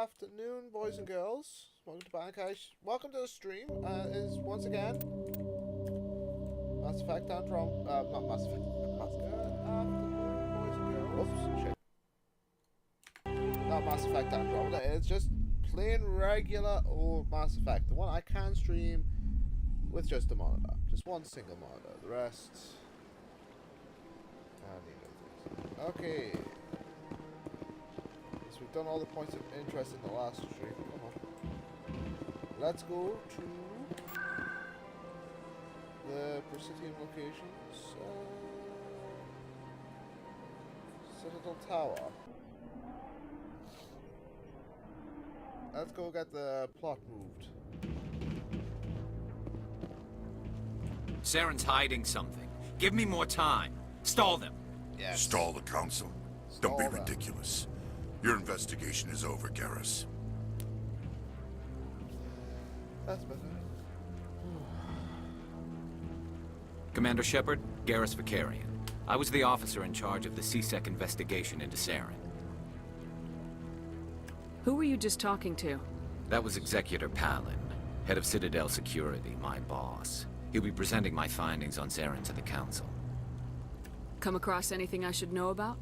afternoon, boys and girls. Welcome to Bankai. Welcome to the stream. Is once again Mass Effect Andromeda. Not Mass Effect. Afternoon, boys and girls. Oops, shit. Not Mass Effect Andromeda. It's just plain regular old Mass Effect. The one I can stream with just a monitor, just one single monitor. The rest, okay. We've done all the points of interest in the last stream. Come on. Let's go to the Presidium locations. Citadel Tower. Let's go get the plot moved. Saren's hiding something. Give me more time. Stall them. Yes. Stall the Council? Stall Don't be them. ridiculous. Your investigation is over, Garrus. That's better. Commander Shepard, Garrus Vicarian. I was the officer in charge of the C-Sec investigation into Saren. Who were you just talking to? That was Executor Palin, head of Citadel Security, my boss. He'll be presenting my findings on Saren to the Council. Come across anything I should know about?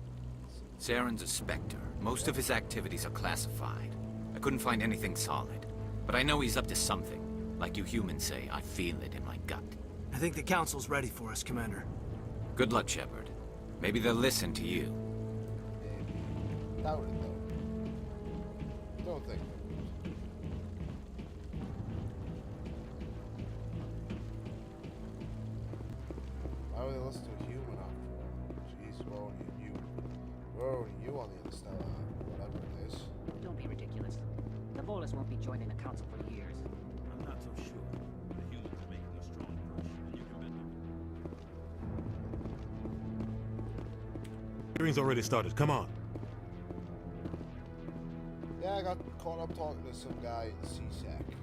Saren's a Spectre. Most of his activities are classified. I couldn't find anything solid. But I know he's up to something. Like you humans say, I feel it in my gut. I think the Council's ready for us, Commander. Good luck, Shepard. Maybe they'll listen to you. Maybe. Doubt it, though. Don't think. Why would they listen to a human after all? Jeez, we're only you. We're only you on the Interstellar, whatever it is. Don't be ridiculous. The Volus won't be joining the Council for years. I'm not so sure. The humans are making a strong push, and you can bet them. Hearing's already started. Come on. Yeah, I got caught up talking to some guy in C-Sec.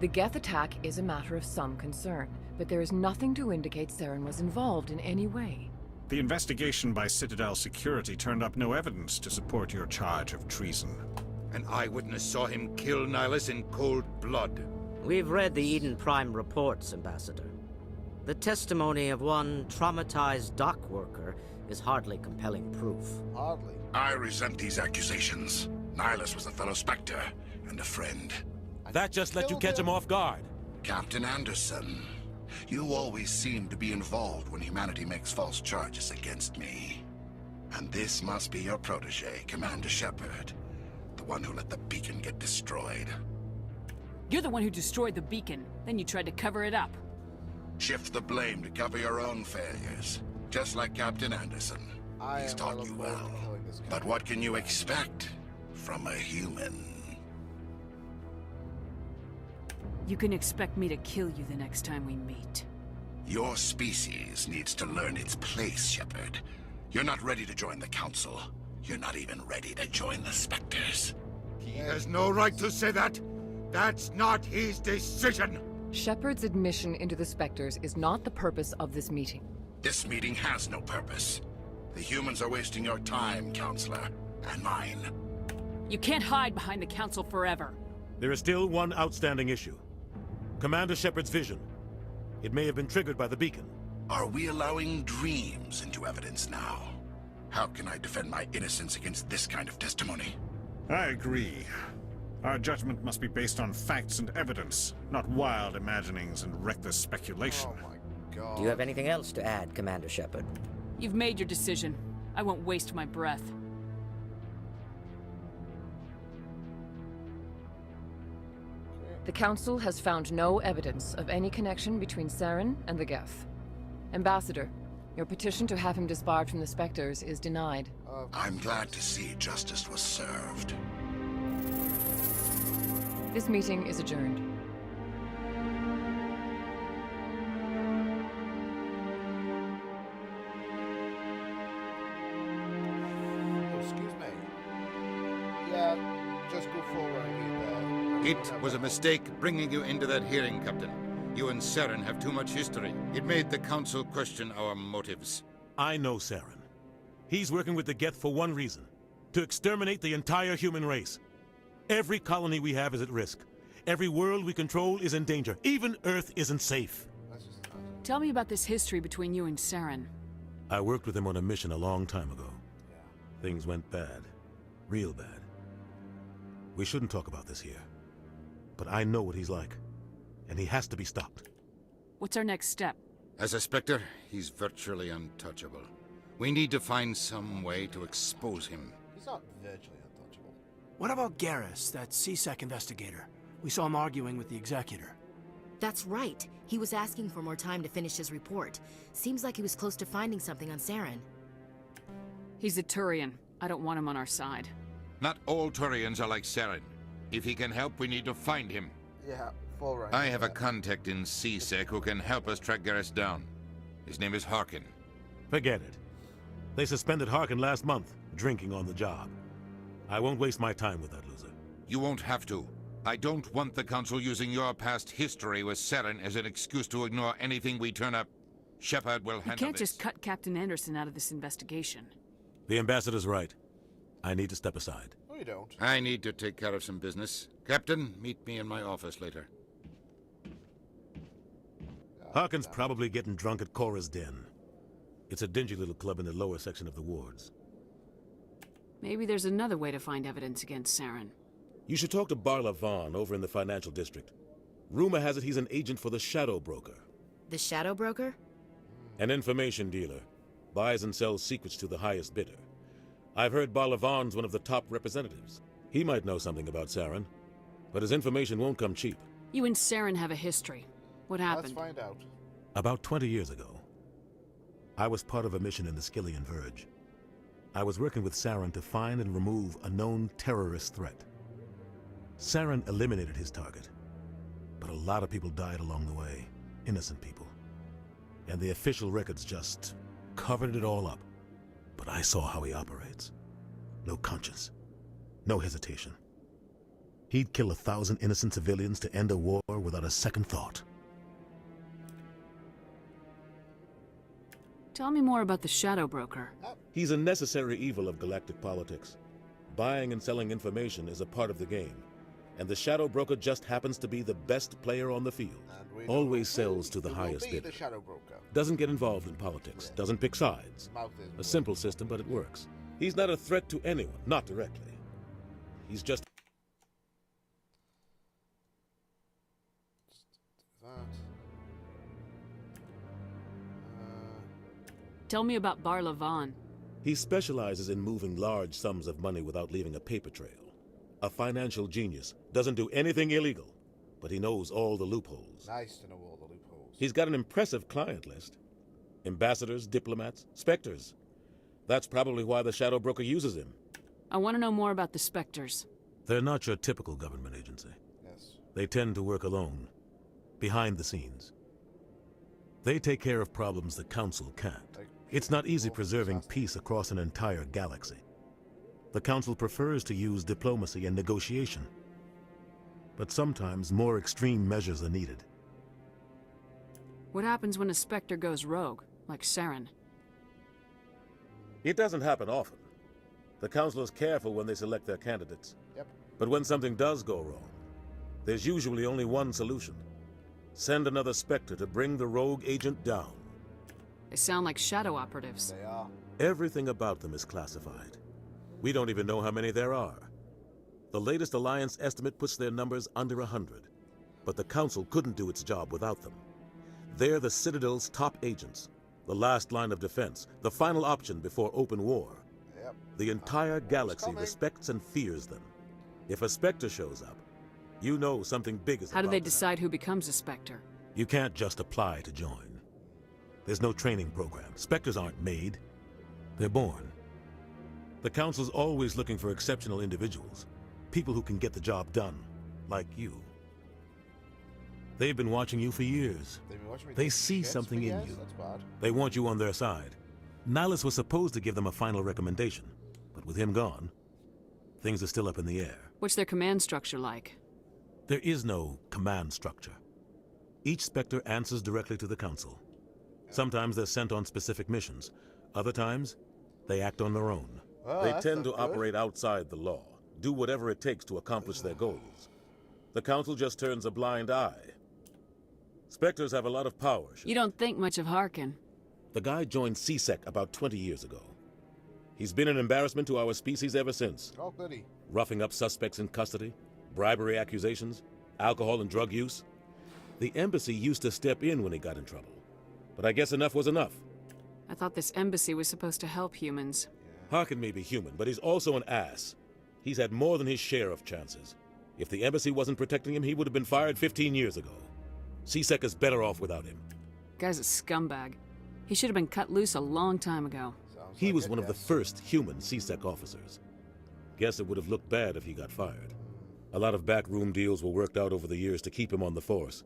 The Geth attack is a matter of some concern, but there is nothing to indicate Saren was involved in any way. The investigation by Citadel Security turned up no evidence to support your charge of treason. An eyewitness saw him kill Nihilus in cold blood. We've read the Eden Prime reports, Ambassador. The testimony of one traumatized dock worker is hardly compelling proof. Hardly. I resent these accusations. Nihilus was a fellow Spectre and a friend. That just let you catch him off guard. Captain Anderson, you always seem to be involved when humanity makes false charges against me. And this must be your protege, Commander Shepard. The one who let the beacon get destroyed. You're the one who destroyed the beacon. Then you tried to cover it up. Shift the blame to cover your own failures. Just like Captain Anderson. He's taught you well. But what can you expect from a human? You can expect me to kill you the next time we meet. Your species needs to learn its place, Shepard. You're not ready to join the Council. You're not even ready to join the Spectres. He has no right to say that. That's not his decision. Shepard's admission into the Spectres is not the purpose of this meeting. This meeting has no purpose. The humans are wasting your time, Counselor, and mine. You can't hide behind the Council forever. There is still one outstanding issue. Commander Shepard's vision. It may have been triggered by the beacon. Are we allowing dreams into evidence now? How can I defend my innocence against this kind of testimony? I agree. Our judgment must be based on facts and evidence, not wild imaginings and reckless speculation. Oh my god. Do you have anything else to add, Commander Shepard? You've made your decision. I won't waste my breath. The Council has found no evidence of any connection between Saren and the Geth. Ambassador, your petition to have him disbarred from the Spectres is denied. I'm glad to see justice was served. This meeting is adjourned. Excuse me. Yeah, just go forward and get there. It was a mistake bringing you into that hearing, Captain. You and Saren have too much history. It made the Council question our motives. I know Saren. He's working with the Geth for one reason. To exterminate the entire human race. Every colony we have is at risk. Every world we control is in danger. Even Earth isn't safe. Tell me about this history between you and Saren. I worked with him on a mission a long time ago. Things went bad. Real bad. We shouldn't talk about this here. But I know what he's like. And he has to be stopped. What's our next step? As a Spectre, he's virtually untouchable. We need to find some way to expose him. He's not virtually untouchable. What about Garrus, that CSEC investigator? We saw him arguing with the executor. That's right. He was asking for more time to finish his report. Seems like he was close to finding something on Saren. He's a Turian. I don't want him on our side. Not all Turians are like Saren. If he can help, we need to find him. Yeah, full right. I have a contact in CSEC who can help us track Garrus down. His name is Harkin. Forget it. They suspended Harkin last month, drinking on the job. I won't waste my time with that loser. You won't have to. I don't want the Council using your past history with Saren as an excuse to ignore anything we turn up. Shepard will handle this. You can't just cut Captain Anderson out of this investigation. The ambassador's right. I need to step aside. No, you don't. I need to take care of some business. Captain, meet me in my office later. Harkin's probably getting drunk at Cora's Den. It's a dingy little club in the lower section of the wards. Maybe there's another way to find evidence against Saren. You should talk to Barla Vaughn over in the financial district. Rumor has it he's an agent for the Shadow Broker. The Shadow Broker? An information dealer. Buys and sells secrets to the highest bidder. I've heard Barla Vaughn's one of the top representatives. He might know something about Saren, but his information won't come cheap. You and Saren have a history. What happened? Let's find out. About 20 years ago, I was part of a mission in the Skillian Verge. I was working with Saren to find and remove a known terrorist threat. Saren eliminated his target, but a lot of people died along the way, innocent people. And the official records just covered it all up. But I saw how he operates. No conscience, no hesitation. He'd kill 1,000 innocent civilians to end a war without a second thought. Tell me more about the Shadow Broker. He's a necessary evil of galactic politics. Buying and selling information is a part of the game. And the Shadow Broker just happens to be the best player on the field. Always sells to the highest bidder. Doesn't get involved in politics. Doesn't pick sides. A simple system, but it works. He's not a threat to anyone, not directly. He's just... Tell me about Barla Vaughn. He specializes in moving large sums of money without leaving a paper trail. A financial genius. Doesn't do anything illegal, but he knows all the loopholes. Nice to know all the loopholes. He's got an impressive client list. Ambassadors, diplomats, Spectres. That's probably why the Shadow Broker uses him. I want to know more about the Spectres. They're not your typical government agency. Yes. They tend to work alone, behind the scenes. They take care of problems the Council can't. It's not easy preserving peace across an entire galaxy. The Council prefers to use diplomacy and negotiation. But sometimes more extreme measures are needed. What happens when a Spectre goes rogue, like Saren? It doesn't happen often. The Council is careful when they select their candidates. Yep. But when something does go wrong, there's usually only one solution. Send another Spectre to bring the rogue agent down. They sound like shadow operatives. They are. Everything about them is classified. We don't even know how many there are. The latest Alliance estimate puts their numbers under 100. But the Council couldn't do its job without them. They're the Citadel's top agents. The last line of defense. The final option before open war. Yep. The entire galaxy respects and fears them. If a Spectre shows up, you know something big is about to happen. How do they decide who becomes a Spectre? You can't just apply to join. There's no training program. Spectres aren't made. They're born. The Council's always looking for exceptional individuals. People who can get the job done. Like you. They've been watching you for years. They see something in you. They want you on their side. Nihilus was supposed to give them a final recommendation. But with him gone, things are still up in the air. What's their command structure like? There is no command structure. Each Spectre answers directly to the Council. Sometimes they're sent on specific missions. Other times, they act on their own. They tend to operate outside the law, do whatever it takes to accomplish their goals. The Council just turns a blind eye. Spectres have a lot of power. You don't think much of Harkin. The guy joined CSEC about 20 years ago. He's been an embarrassment to our species ever since. Oh, goody. Roughing up suspects in custody, bribery accusations, alcohol and drug use. The embassy used to step in when he got in trouble. But I guess enough was enough. I thought this embassy was supposed to help humans. Harkin may be human, but he's also an ass. He's had more than his share of chances. If the embassy wasn't protecting him, he would have been fired 15 years ago. CSEC is better off without him. Guy's a scumbag. He should have been cut loose a long time ago. He was one of the first human CSEC officers. Guess it would have looked bad if he got fired. A lot of backroom deals were worked out over the years to keep him on the force.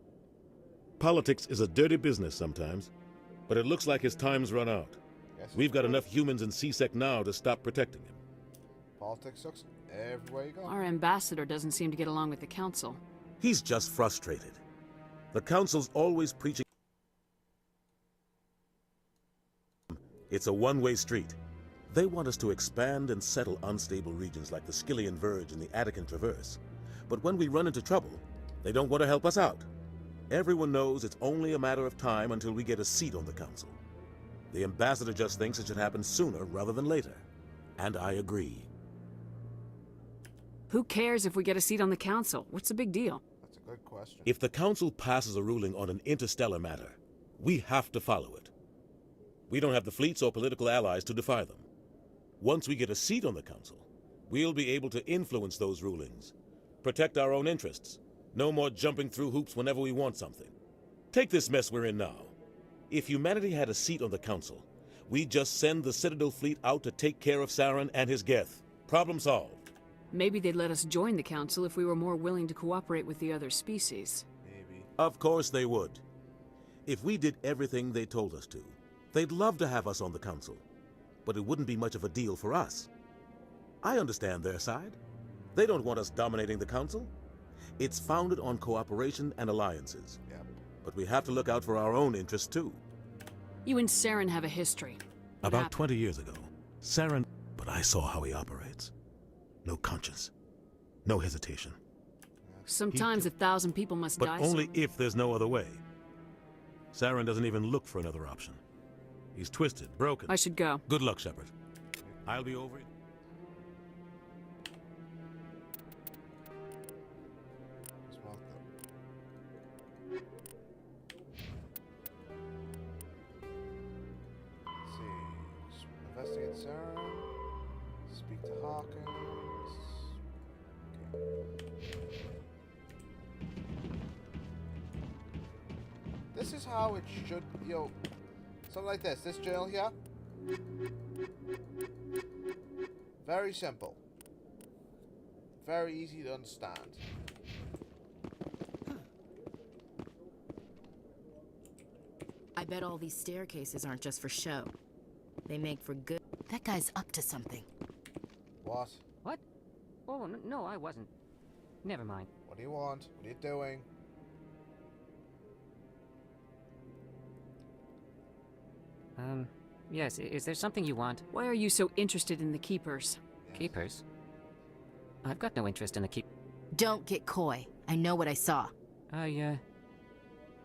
Politics is a dirty business sometimes, but it looks like his time's run out. We've got enough humans in CSEC now to stop protecting him. Politics sucks everywhere you go. Our ambassador doesn't seem to get along with the Council. He's just frustrated. The Council's always preaching it's a one-way street. They want us to expand and settle unstable regions like the Skillian Verge and the Attican Traverse. But when we run into trouble, they don't want to help us out. Everyone knows it's only a matter of time until we get a seat on the Council. The ambassador just thinks it should happen sooner rather than later. And I agree. Who cares if we get a seat on the Council? What's the big deal? That's a good question. If the Council passes a ruling on an interstellar matter, we have to follow it. We don't have the fleets or political allies to defy them. Once we get a seat on the Council, we'll be able to influence those rulings, protect our own interests. No more jumping through hoops whenever we want something. Take this mess we're in now. If humanity had a seat on the Council, we'd just send the Citadel fleet out to take care of Saren and his Geth. Problem solved. Maybe they'd let us join the Council if we were more willing to cooperate with the other species. Maybe. Of course they would. If we did everything they told us to, they'd love to have us on the Council. But it wouldn't be much of a deal for us. I understand their side. They don't want us dominating the Council. It's founded on cooperation and alliances. Yep. But we have to look out for our own interests, too. You and Saren have a history. What About happened? 20 years ago, Saren... But I saw how he operates. No conscience. No hesitation. Sometimes 1,000 people must die. But only if there's no other way. Saren doesn't even look for another option. He's twisted, broken. I should go. Good luck, Shepard. I'll be over it. Let's see. Investigate Saren. Speak to Hawkins. Okay. This is how it should, something like this. This jail here. Very simple. Very easy to understand. I bet all these staircases aren't just for show. They make for good... That guy's up to something. What? What? Oh, no, I wasn't. Never mind. What do you want? What are you doing? Yes, is there something you want? Why are you so interested in the Keepers? Yes. Keepers? I've got no interest in the keep... Don't get coy. I know what I saw. I'm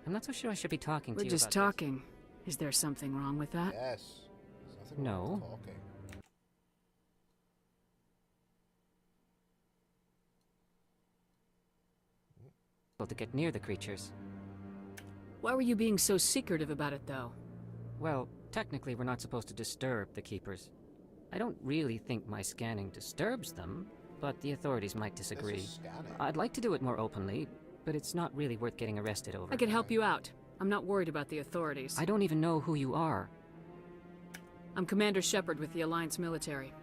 not so sure I should be talking to We're you just about talking. Is there something wrong with that? Yes. There's nothing wrong No. with talking. this. To get near the creatures. Why were you being so secretive about it, though? Well, technically we're not supposed to disturb the Keepers. I don't really think my scanning disturbs them, but the authorities might disagree. This is scanning. I'd like to do it more openly, but it's not really worth getting arrested over. I could help you out. I'm not worried about the authorities. I don't even know who you are. I'm Commander Shepard with the Alliance military.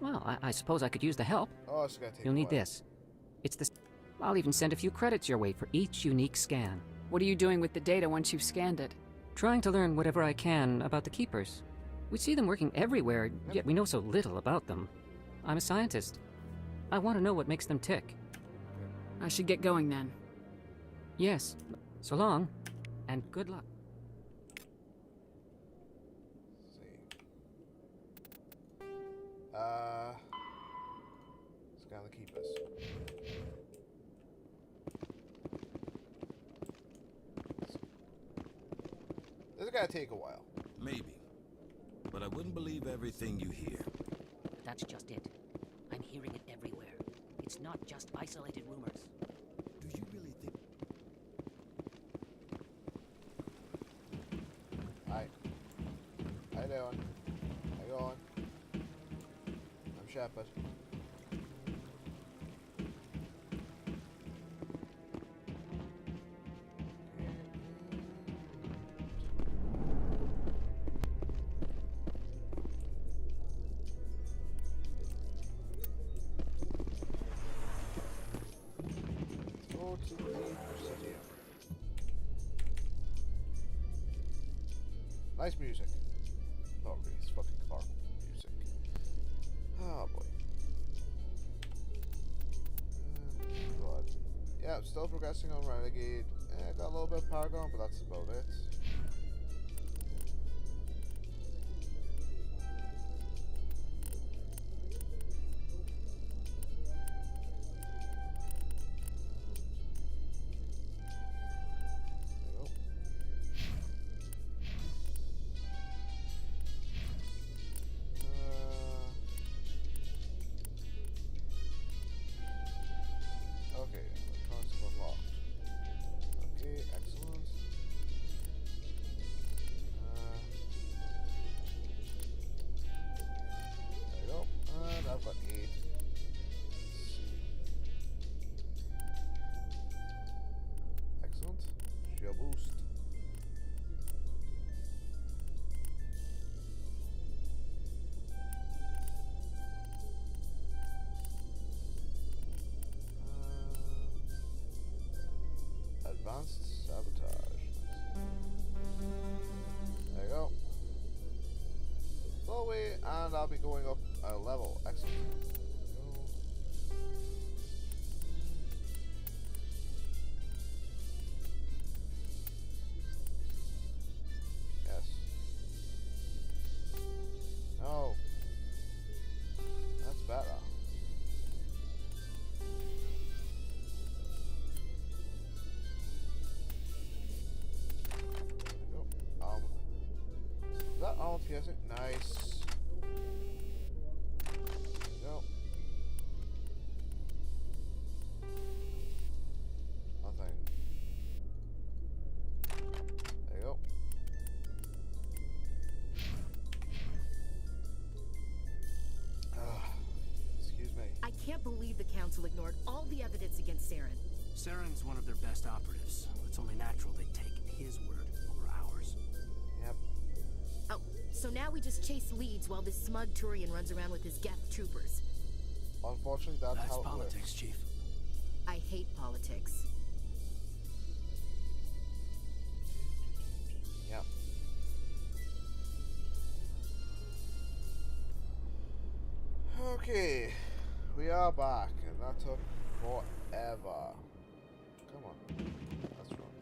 Well, I suppose I could use the help. Oh, it's gonna take You'll a need while. this. It's the... I'll even send a few credits your way for each unique scan. What are you doing with the data once you've scanned it? Trying to learn whatever I can about the Keepers. We see them working everywhere, yet we know so little about them. I'm a scientist. I want to know what makes them tick. I should get going then. Yes. So long, and good luck. Let's see. Scan the keepers. This is gonna take a while. Maybe. But I wouldn't believe everything you hear. That's just it. I'm hearing it everywhere. It's not just isolated rumors. Do you really think... Hi. How you doing? How you going? I'm Shepard. To the Presidium. Nice music. Not really, it's fucking horrible music. Oh boy. Right. Yeah, I'm still progressing on Renegade. Got a little bit of power going, but that's about it. Boost. Advanced sabotage. There you go. Slowly, and I'll be going up a level. Excellent. No. That's better. Oh. Is that all piercing? Nice. No. Nothing. There you go. Excuse me. I can't believe the Council ignored all the evidence against Saren. Saren's one of their best operatives. It's only natural they take his word over ours. Yep. Oh, so now we just chase leads while this smug Turian runs around with his Geth troopers. Unfortunately, that's how it politics, works. Chief. I hate politics. Yep. Okay, we are back, and that took forever. Come on, that's wrong.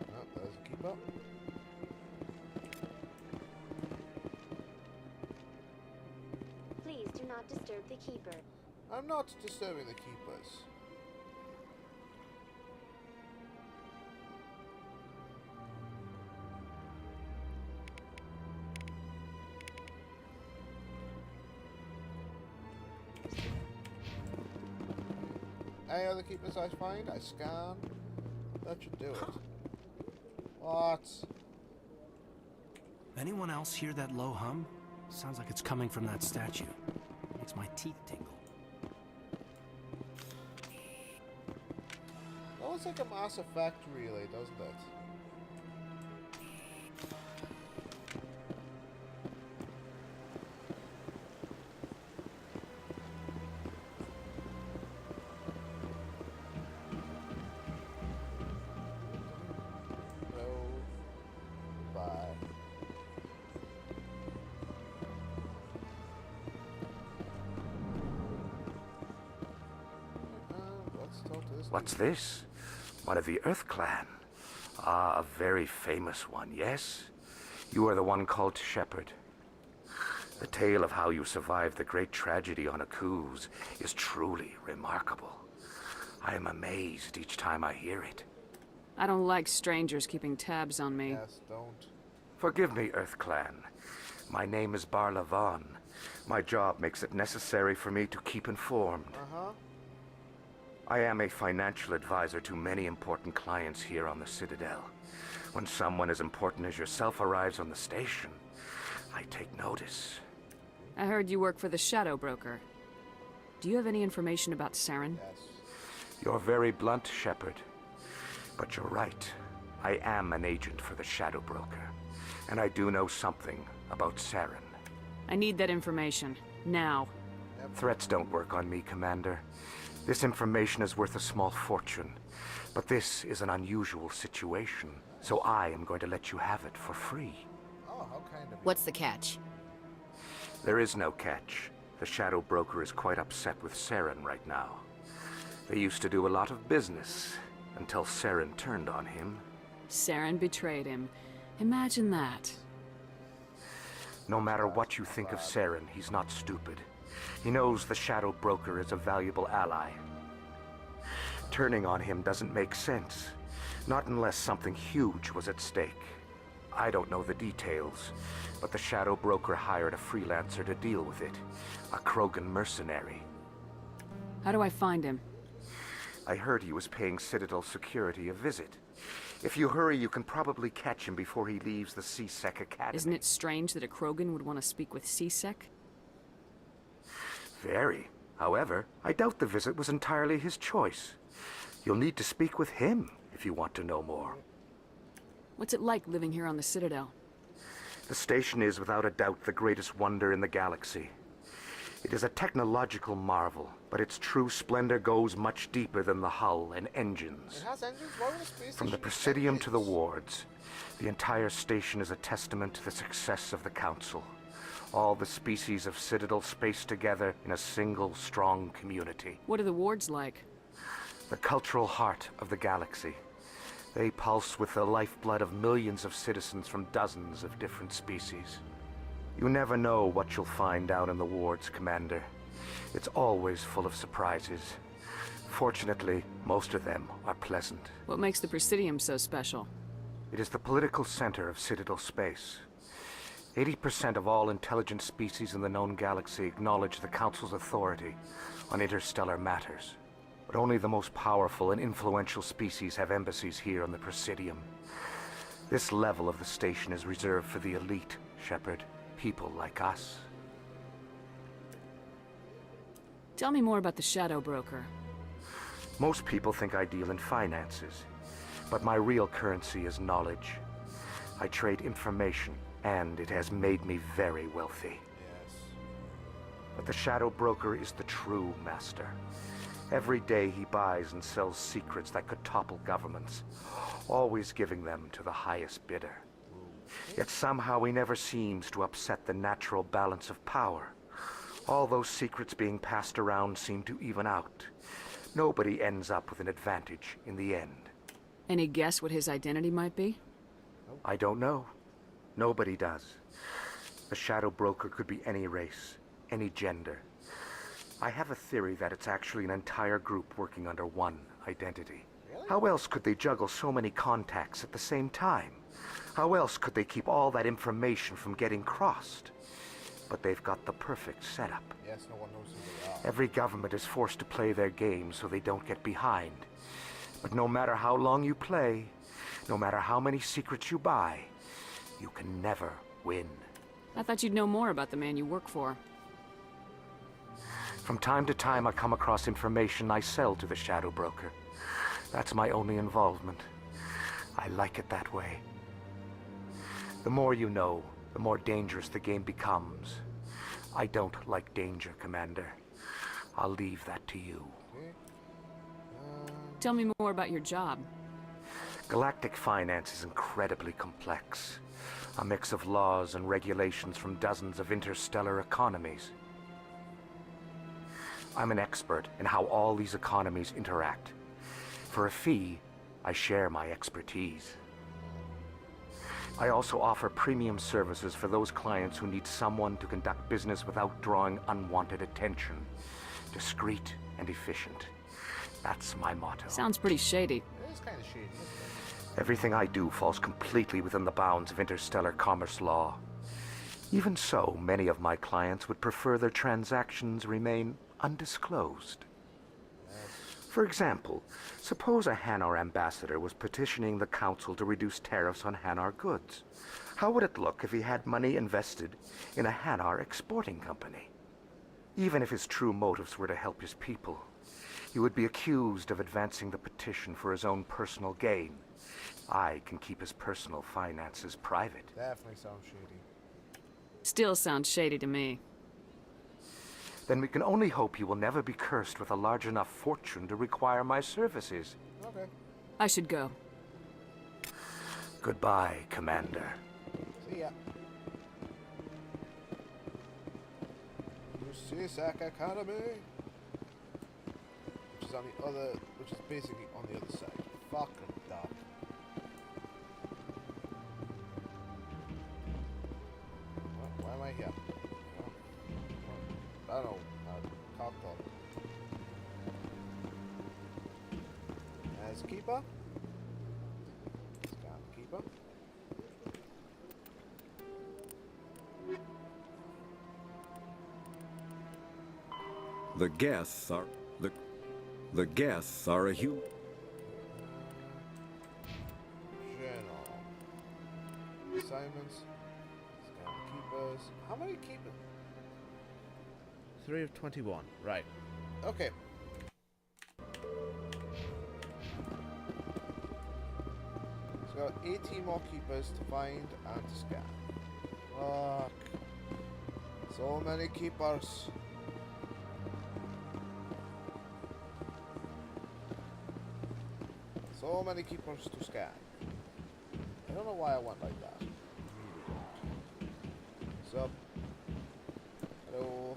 Oh, there's a keeper. Please do not disturb the keeper. I'm not disturbing the keepers. Any other keepers I find, I scan. That should do it. What? Anyone else hear that low hum? Sounds like it's coming from that statue. Makes my teeth tingle. That looks like a Mass Effect relay, doesn't it? What's this? One of the Earth Clan. Ah, a very famous one, yes? You are the one called Shepard. The tale of how you survived the great tragedy on Akuz is truly remarkable. I am amazed each time I hear it. I don't like strangers keeping tabs on me. Yes, don't. Forgive me, Earth Clan. My name is Barla Vaughn. My job makes it necessary for me to keep informed. Uh-huh. I am a financial advisor to many important clients here on the Citadel. When someone as important as yourself arrives on the station, I take notice. I heard you work for the Shadow Broker. Do you have any information about Saren? Yes. You're very blunt, Shepard. But you're right. I am an agent for the Shadow Broker. And I do know something about Saren. I need that information. Now. Threats don't work on me, Commander. This information is worth a small fortune. But this is an unusual situation, so I am going to let you have it for free. Oh, how kind of you. What's the catch? There is no catch. The Shadow Broker is quite upset with Saren right now. They used to do a lot of business, until Saren turned on him. Saren betrayed him. Imagine that. No matter what you think of Saren, he's not stupid. He knows the Shadow Broker is a valuable ally. Turning on him doesn't make sense. Not unless something huge was at stake. I don't know the details, but the Shadow Broker hired a freelancer to deal with it. A Krogan mercenary. How do I find him? I heard he was paying Citadel security a visit. If you hurry, you can probably catch him before he leaves the C-Sec Academy. Isn't it strange that a Krogan would want to speak with C-Sec? Very. However, I doubt the visit was entirely his choice. You'll need to speak with him if you want to know more. What's it like living here on the Citadel? The station is without a doubt the greatest wonder in the galaxy. It is a technological marvel, but its true splendor goes much deeper than the hull and engines. It has engines? Why would a space From the station Presidium have to the engines? wards, the entire station is a testament to the success of the Council. All the species of Citadel spaced together in a single, strong community. What are the wards like? The cultural heart of the galaxy. They pulse with the lifeblood of millions of citizens from dozens of different species. You never know what you'll find down in the wards, Commander. It's always full of surprises. Fortunately, most of them are pleasant. What makes the Presidium so special? It is the political center of Citadel space. 80% of all intelligent species in the known galaxy acknowledge the Council's authority on interstellar matters. But only the most powerful and influential species have embassies here on the Presidium. This level of the station is reserved for the elite, Shepard. People like us. Tell me more about the Shadow Broker. Most people think I deal in finances, but my real currency is knowledge. I trade information, and it has made me very wealthy. Yes. But the Shadow Broker is the true master. Every day he buys and sells secrets that could topple governments, always giving them to the highest bidder. Yet somehow he never seems to upset the natural balance of power. All those secrets being passed around seem to even out. Nobody ends up with an advantage in the end. Any guess what his identity might be? I don't know. Nobody does. The Shadow Broker could be any race, any gender. I have a theory that it's actually an entire group working under one identity. Really? How else could they juggle so many contacts at the same time? How else could they keep all that information from getting crossed? But they've got the perfect setup. Yes, no one knows who they are. Every government is forced to play their game so they don't get behind. But no matter how long you play, no matter how many secrets you buy, you can never win. I thought you'd know more about the man you work for. From time to time, I come across information I sell to the Shadow Broker. That's my only involvement. I like it that way. The more you know, the more dangerous the game becomes. I don't like danger, Commander. I'll leave that to you. Tell me more about your job. Galactic finance is incredibly complex. A mix of laws and regulations from dozens of interstellar economies. I'm an expert in how all these economies interact. For a fee, I share my expertise. I also offer premium services for those clients who need someone to conduct business without drawing unwanted attention. Discreet and efficient. That's my motto. Sounds pretty shady. It is kind of shady, isn't it? Everything I do falls completely within the bounds of interstellar commerce law. Even so, many of my clients would prefer their transactions remain undisclosed. For example, suppose a Hanar ambassador was petitioning the Council to reduce tariffs on Hanar goods. How would it look if he had money invested in a Hanar exporting company? Even if his true motives were to help his people, he would be accused of advancing the petition for his own personal gain. I can keep his personal finances private. Definitely sounds shady. Still sounds shady to me. Then we can only hope you will never be cursed with a large enough fortune to require my services. Okay. I should go. Goodbye, Commander. See ya. CSAC Academy. Which is on the other, which is basically on the other side. Fucking duck. Why am I here? I don't know. Cocktail. As keeper. Scan keeper. The Geth are the Geth are a human. Journal. Assignments. Scan keepers. How many keepers? 3 of 21. Right. Okay. So got 18 more keepers to find and to scan. Fuck. So many keepers. So many keepers to scan. I don't know why I went like that. So, hello.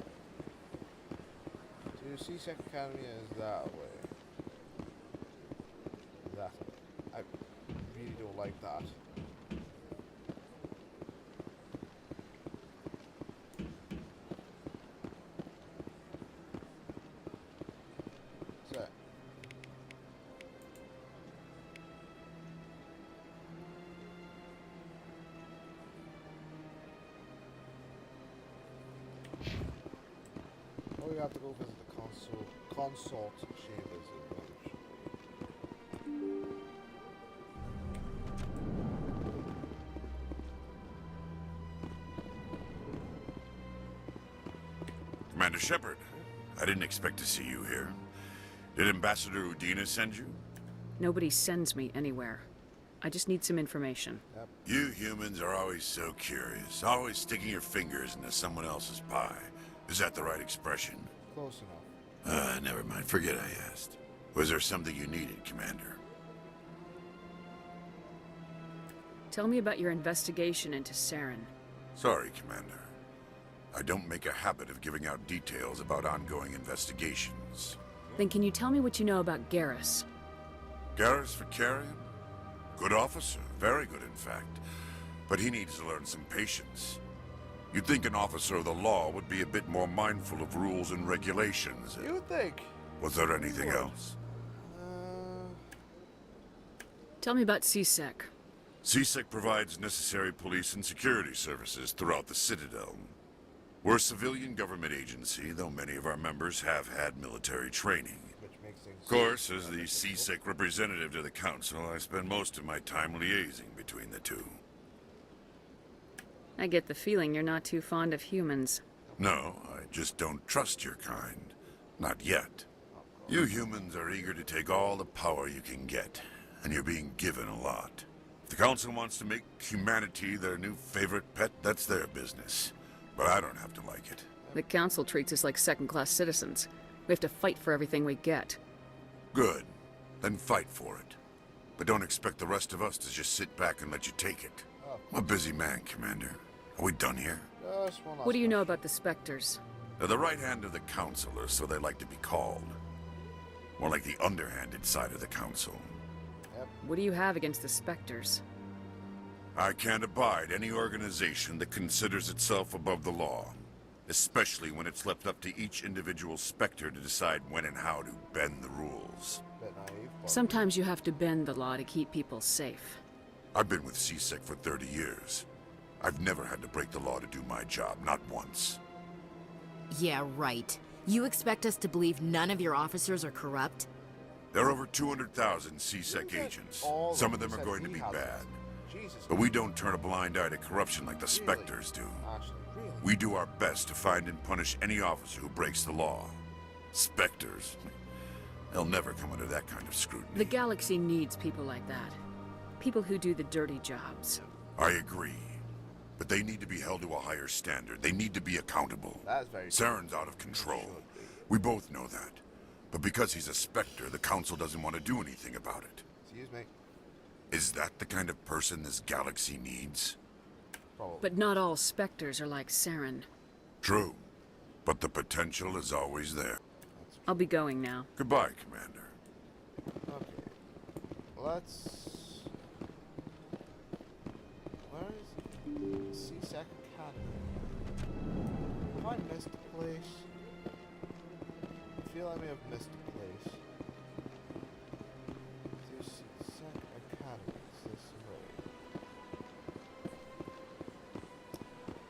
To CSEC Academy is that way. That way. I really don't like that. So. We have to go visit the consort chambers eventually. Commander Shepard, I didn't expect to see you here. Did Ambassador Udina send you? Nobody sends me anywhere. I just need some information. Yep. You humans are always so curious, always sticking your fingers into someone else's pie. Is that the right expression? Close enough. Never mind. Forget I asked. Was there something you needed, Commander? Tell me about your investigation into Saren. Sorry, Commander. I don't make a habit of giving out details about ongoing investigations. Then can you tell me what you know about Garrus? Garrus Vicarian? Good officer. Very good, in fact. But he needs to learn some patience. You'd think an officer of the law would be a bit more mindful of rules and regulations. You would think. Was there anything else? Tell me about CSEC. CSEC provides necessary police and security services throughout the Citadel. We're a civilian government agency, though many of our members have had military training. Of course, as the CSEC representative to the Council, I spend most of my time liaising between the two. I get the feeling you're not too fond of humans. No, I just don't trust your kind. Not yet. You humans are eager to take all the power you can get, and you're being given a lot. If the Council wants to make humanity their new favorite pet, that's their business. But I don't have to like it. The Council treats us like second-class citizens. We have to fight for everything we get. Good. Then fight for it. But don't expect the rest of us to just sit back and let you take it. I'm a busy man, Commander. Are we done here? What do you know about the Spectres? They're the right hand of the Council, or so they like to be called. More like the underhanded side of the Council. What do you have against the Spectres? I can't abide any organization that considers itself above the law, especially when it's left up to each individual Spectre to decide when and how to bend the rules. Sometimes you have to bend the law to keep people safe. I've been with CSEC for 30 years. I've never had to break the law to do my job, not once. Yeah, right. You expect us to believe none of your officers are corrupt? There are over 200,000 CSEC agents. Some of them are going to be bad. But we don't turn a blind eye to corruption like the Spectres do. We do our best to find and punish any officer who breaks the law. Spectres, they'll never come under that kind of scrutiny. The galaxy needs people like that. People who do the dirty jobs. I agree. But they need to be held to a higher standard. They need to be accountable. Saren's out of control. We both know that. But because he's a Spectre, the Council doesn't want to do anything about it. Excuse me. Is that the kind of person this galaxy needs? But not all Spectres are like Saren. True. But the potential is always there. I'll be going now. Goodbye, Commander. Okay. Let's... Where is CSEC Academy? Have I missed a place? I feel I may have missed a place. CSEC Academy. Is this way?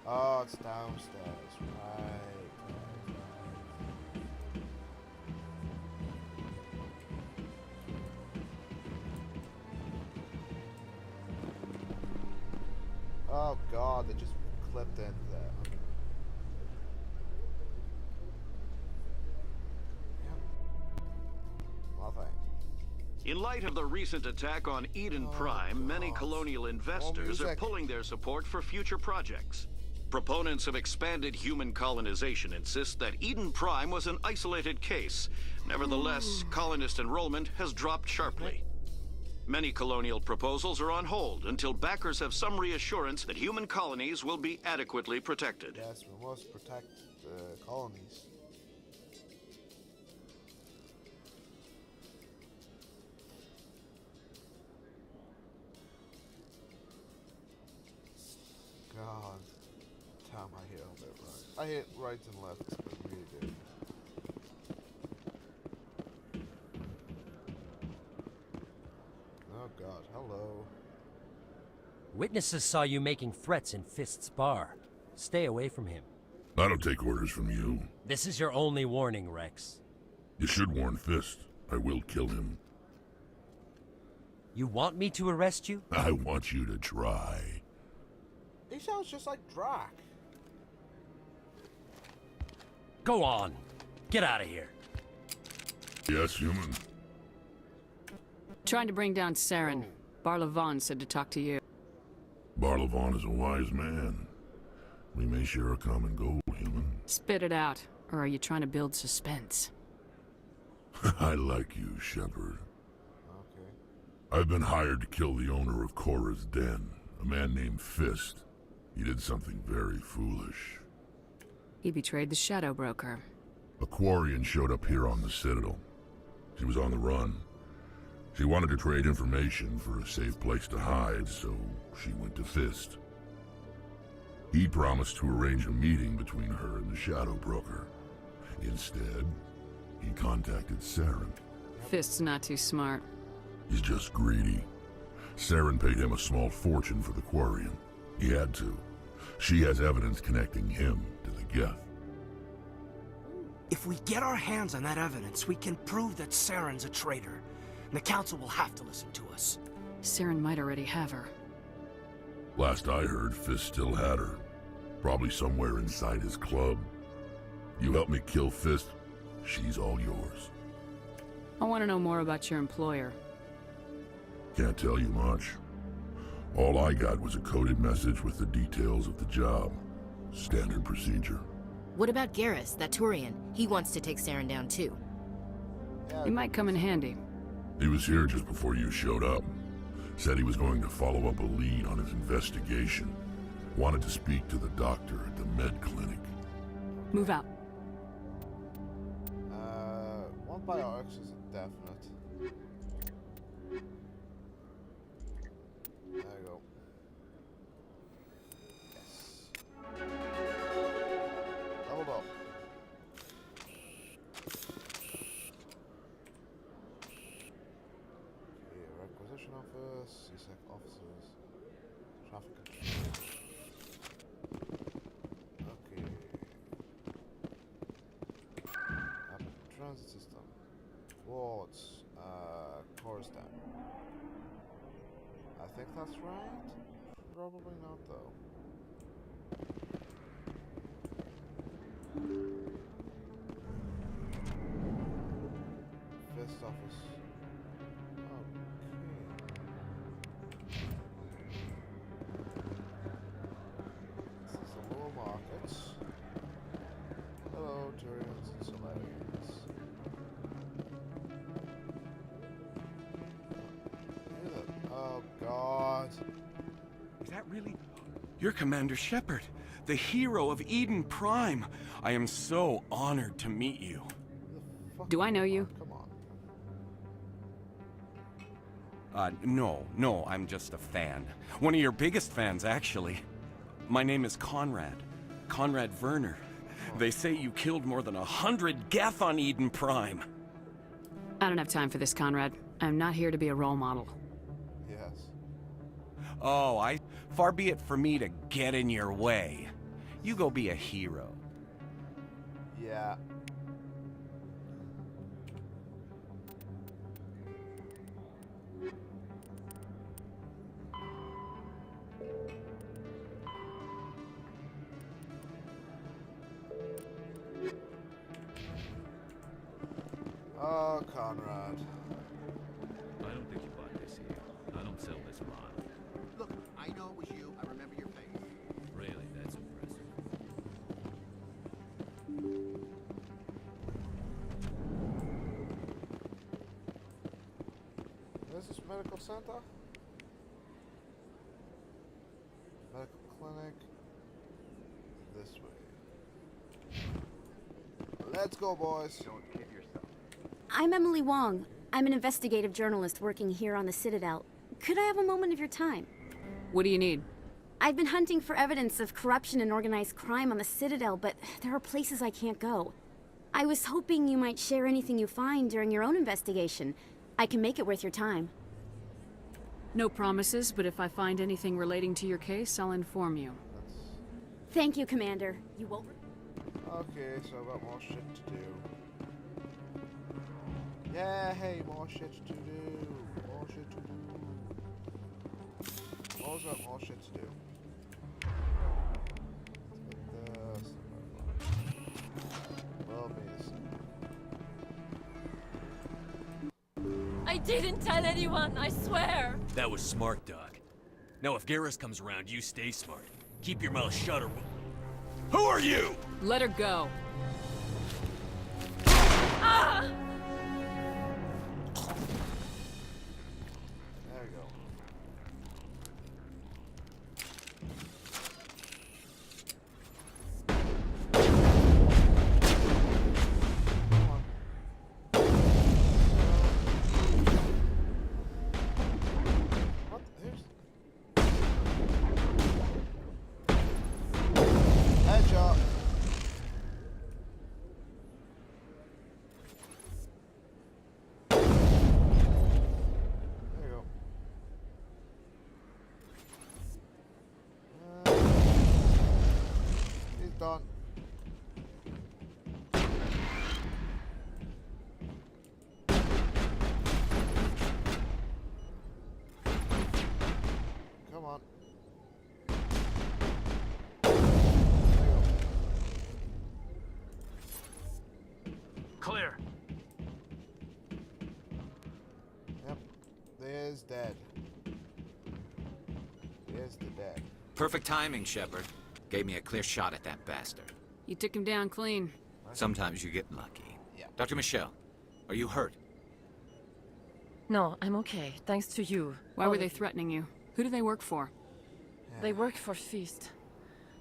Oh, it's downstairs. Right. Oh god, they just clipped into that. Okay. Yep. Well, thanks. In light of the recent attack on Eden Prime, many colonial investors are pulling their support for future projects. Proponents of expanded human colonization insist that Eden Prime was an isolated case. Nevertheless, colonist enrollment has dropped sharply. Many colonial proposals are on hold until backers have some reassurance that human colonies will be adequately protected. Yes, we must protect the colonies. God, damn, I hate all that right. I hate right and left, I really do. Oh god, hello. Witnesses saw you making threats in Fist's bar. Stay away from him. I don't take orders from you. This is your only warning, Rex. You should warn Fist. I will kill him. You want me to arrest you? I want you to try. He sounds just like Drac. Go on. Get out of here. Yes, human. Trying to bring down Saren. Barlavon said to talk to you. Barlavon is a wise man. We may share a common goal, human. Spit it out, or are you trying to build suspense? I like you, Shepard. Okay. I've been hired to kill the owner of Cora's Den, a man named Fist. He did something very foolish. He betrayed the Shadow Broker. A Quarian showed up here on the Citadel. She was on the run. She wanted to trade information for a safe place to hide, so she went to Fist. He promised to arrange a meeting between her and the Shadow Broker. Instead, he contacted Saren. Fist's not too smart. He's just greedy. Saren paid him a small fortune for the Quarian. He had to. She has evidence connecting him to the Geth. If we get our hands on that evidence, we can prove that Saren's a traitor. And the Council will have to listen to us. Saren might already have her. Last I heard, Fist still had her. Probably somewhere inside his club. You help me kill Fist, she's all yours. I want to know more about your employer. Can't tell you much. All I got was a coded message with the details of the job. Standard procedure. What about Garrus, that Turian? He wants to take Saren down too. He might come in handy. He was here just before you showed up. Said he was going to follow up a lead on his investigation. Wanted to speak to the doctor at the med clinic. Move out. One BioWare is a definite. There you go. Traffic control. Okay. Rapid transit system. Wards. Coruscant. I think that's right. Probably not though. Fist office. Markets. Hello, Turians and Solarians. Oh, God. Is that really? You're Commander Shepard, the hero of Eden Prime. I am so honored to meet you. Do I know you? Come on. No, I'm just a fan. One of your biggest fans, actually. My name is Conrad Werner. They say you killed more than 100 Geth on Eden Prime. I don't have time for this, Conrad. I'm not here to be a role model. Yes. Oh, far be it for me to get in your way. You go be a hero. Yeah. Oh, Conrad. I don't think you bought this here. I don't sell this model. Look, I know it was you. I remember your face. Really, that's impressive. Where's this medical center? Medical clinic. This way. Let's go, boys. Don't kid yourself. I'm Emily Wong. I'm an investigative journalist working here on the Citadel. Could I have a moment of your time? What do you need? I've been hunting for evidence of corruption and organized crime on the Citadel, but there are places I can't go. I was hoping you might share anything you find during your own investigation. I can make it worth your time. No promises, but if I find anything relating to your case, I'll inform you. Thank you, Commander. You won't... Okay, so I've got more shit to do. Yeah, hey, more shit to do. More shit to do. Always got more shit to do. Let's get this. Well, I didn't tell anyone, I swear! That was smart, Doc. Now if Garrus comes around, you stay smart. Keep your mouth shut or... Who are you? Let her go. Ah! There we go. What? Here's... Headshot. There you go. He's done. Come on. Clear. Yep. There's dead. There's the dead. Perfect timing, Shepard. Gave me a clear shot at that bastard. You took him down clean. Sometimes you get lucky. Yeah. Dr. Michelle, are you hurt? No, I'm okay, thanks to you. Why were they threatening you? Who do they work for? They work for Feast.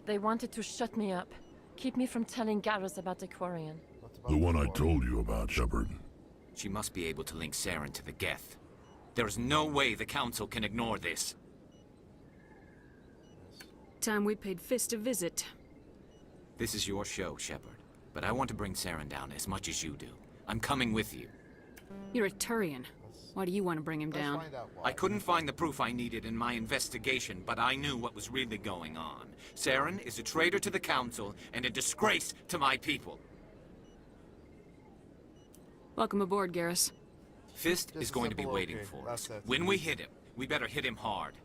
They wanted to shut me up, keep me from telling Garrus about the Quarian. The one I told you about, Shepard. She must be able to link Saren to the Geth. There is no way the Council can ignore this. Time we paid Fist a visit. This is your show, Shepard. But I want to bring Saren down as much as you do. I'm coming with you. You're a Turian. Why do you want to bring him down? Find out why. I couldn't find the proof I needed in my investigation, but I knew what was really going on. Saren is a traitor to the Council and a disgrace to my people. Welcome aboard, Garrus. Fist Just is going to be simple waiting okay. for us. That's it. When we hit him, we better hit him hard.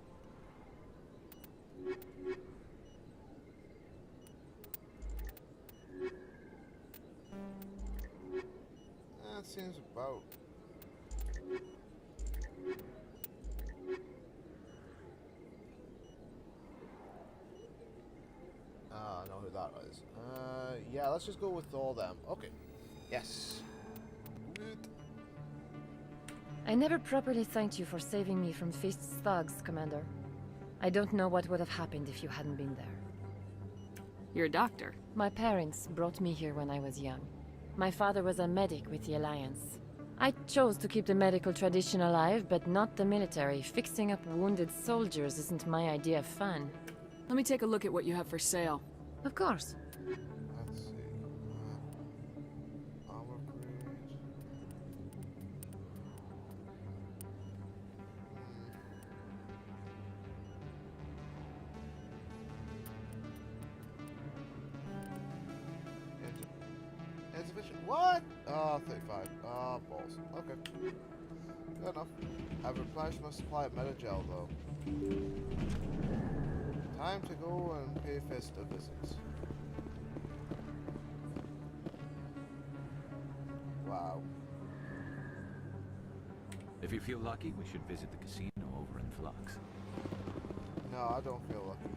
That seems about. I know who that is. Yeah, let's just go with all them. Okay. Yes. Good. I never properly thanked you for saving me from Fist's thugs, Commander. I don't know what would have happened if you hadn't been there. You're a doctor. My parents brought me here when I was young. My father was a medic with the Alliance. I chose to keep the medical tradition alive, but not the military. Fixing up wounded soldiers isn't my idea of fun. Let me take a look at what you have for sale. Of course. Let's see. Armor upgrade. Insufficient. What? Oh, 35. Oh, balls. Okay. Good enough. I've replenished my supply of Metagel, though. Time to go and pay Fist a visit. Wow. If you feel lucky, we should visit the casino over in Flux. No, I don't feel lucky.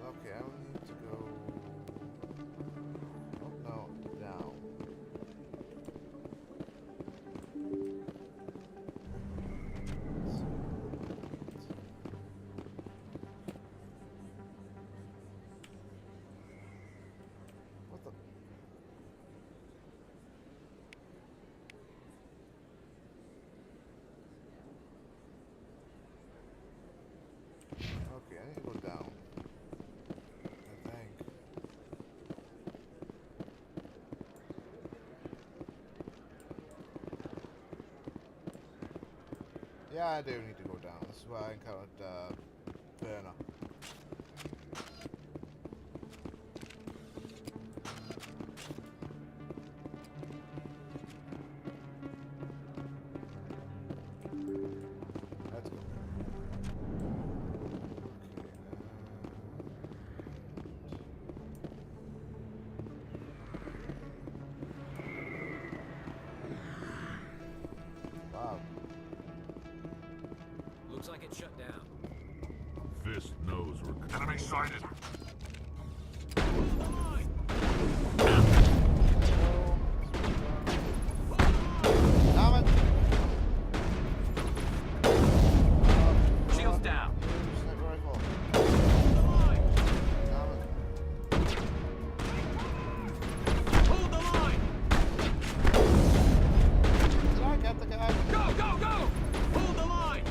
Okay, I need to go... Oh, no, down. What the... Okay, I need to go down. I think. Yeah, I do need to go down. This is where I encountered Burner. Let's go. Wow. Looks like it's shut down. Fist knows we're... Enemy sighted! Damn it! Shields down. Sniper rifle. Damn it. Hold the line! Did I get the guy? Go, go, go! Hold the line!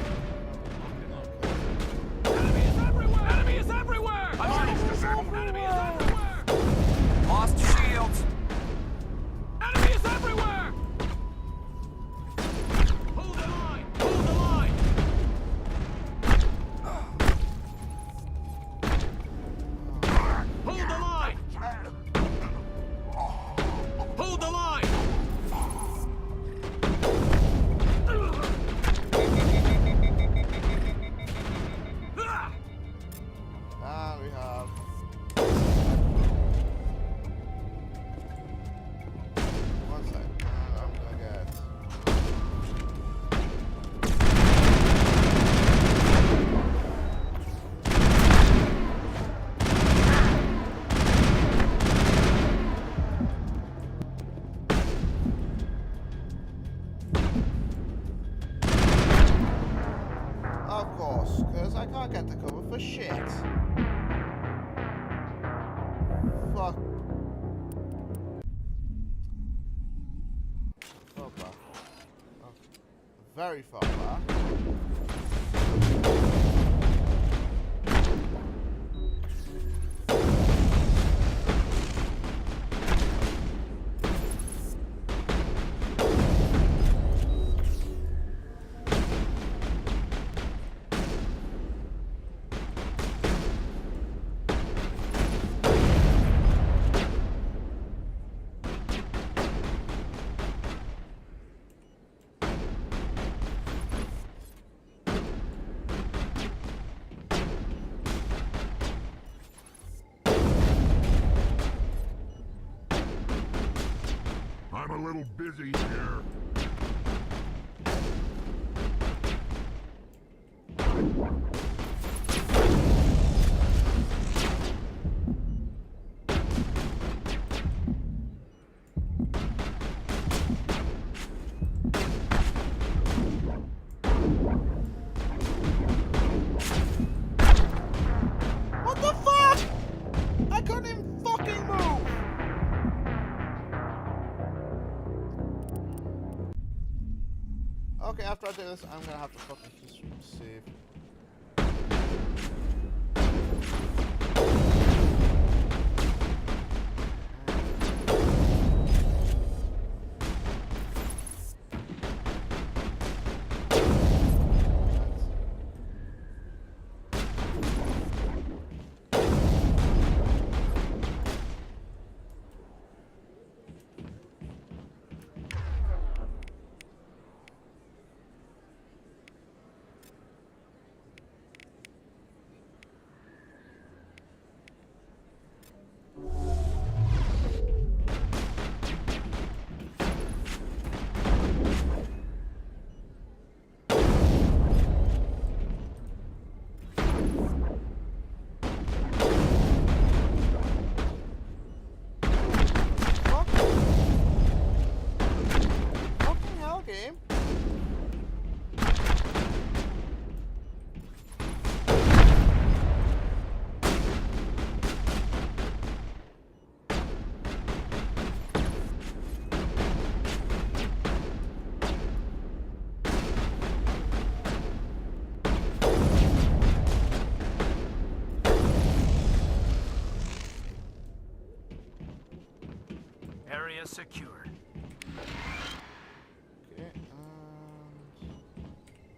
Enemy is everywhere! Enemy is everywhere! Enemy is everywhere! Lost shields. Enemy is everywhere! Hold the line! Hold the line! Hold the line! Hold the line! And we have... One sec. I'm gonna get... Of course, because I can't get the cover for shit. Fuck. Oh, fuck. Oh. Very far back. little busy here. What the fuck? I couldn't even fucking move. Okay, after I do this, I'm gonna have to fucking just save. Game. Area secured.